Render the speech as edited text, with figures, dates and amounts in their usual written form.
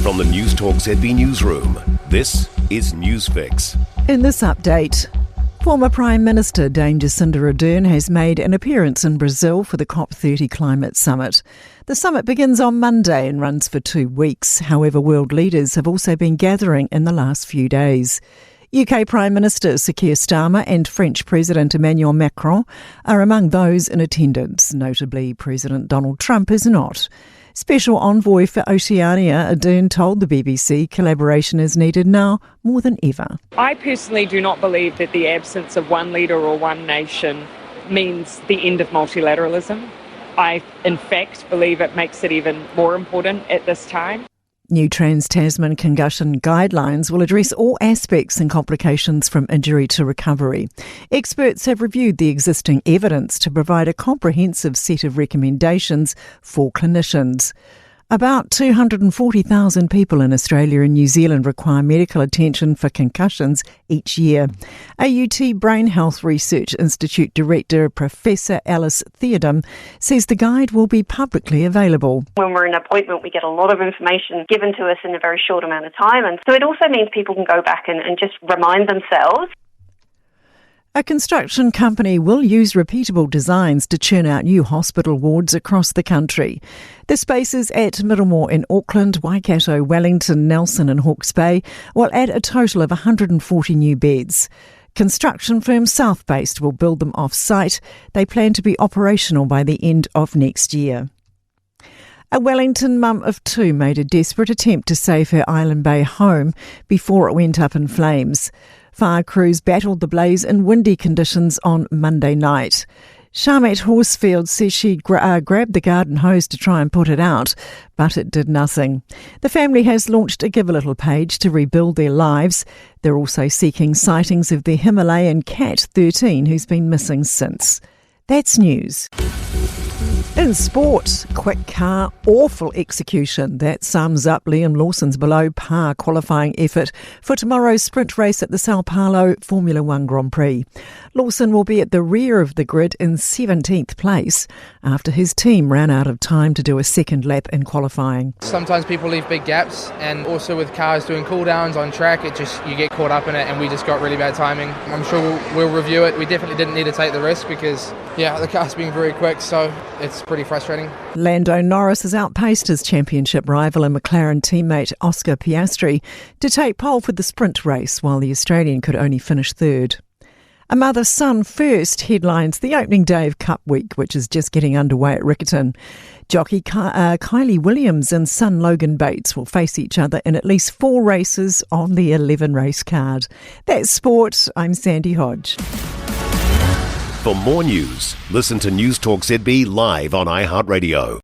From the Newstalk ZB newsroom, this is Newsfix. In this update, former Prime Minister Dame Jacinda Ardern has made an appearance in Brazil for the COP30 climate summit. The summit begins on Monday and runs for 2 weeks. However, world leaders have also been gathering in the last few days. UK Prime Minister Sir Keir Starmer and French President Emmanuel Macron are among those in attendance. Notably, President Donald Trump is not. Special Envoy for Oceania, Ardern told the BBC collaboration is needed now more than ever. I personally do not believe that the absence of one leader or one nation means the end of multilateralism. I, in fact, believe it makes it even more important at this time. New Trans-Tasman concussion guidelines will address all aspects and complications from injury to recovery. Experts have reviewed the existing evidence to provide a comprehensive set of recommendations for clinicians. About 240,000 people in Australia and New Zealand require medical attention for concussions each year. AUT Brain Health Research Institute Director Professor Alice Theodem says the guide will be publicly available. When we're in an appointment, we get a lot of information given to us in a very short amount of time, and so it also means people can go back and just remind themselves. A construction company will use repeatable designs to churn out new hospital wards across the country. The spaces at Middlemore in Auckland, Waikato, Wellington, Nelson and Hawke's Bay will add a total of 140 new beds. Construction firm South-based will build them off-site. They plan to be operational by the end of next year. A Wellington mum of 2 made a desperate attempt to save her Island Bay home before it went up in flames. Fire crews battled the blaze in windy conditions on Monday night. Charmaine Horsfield says she grabbed the garden hose to try and put it out, but it did nothing. The family has launched a Give a Little page to rebuild their lives. They're also seeking sightings of their Himalayan cat, 13, who's been missing since. That's news. In sport, quick car, awful execution. That sums up Liam Lawson's below par qualifying effort for tomorrow's sprint race at the Sao Paulo Formula One Grand Prix. Lawson will be at the rear of the grid in 17th place after his team ran out of time to do a second lap in qualifying. Sometimes people leave big gaps, and also with cars doing cool downs on track, you get caught up in it, and we just got really bad timing. I'm sure we'll review it. We definitely didn't need to take the risk because, the car's being very quick, so it's pretty frustrating. Lando Norris has outpaced his championship rival and McLaren teammate Oscar Piastri to take pole for the sprint race, while the Australian could only finish third. A mother-son first headlines the opening day of Cup Week, which is just getting underway at Riccarton. Jockey Kylie Williams and son Logan Bates will face each other in at least 4 races on the 11-race card. That's sport. I'm Sandy Hodge. For more news, listen to Newstalk ZB live on iHeartRadio.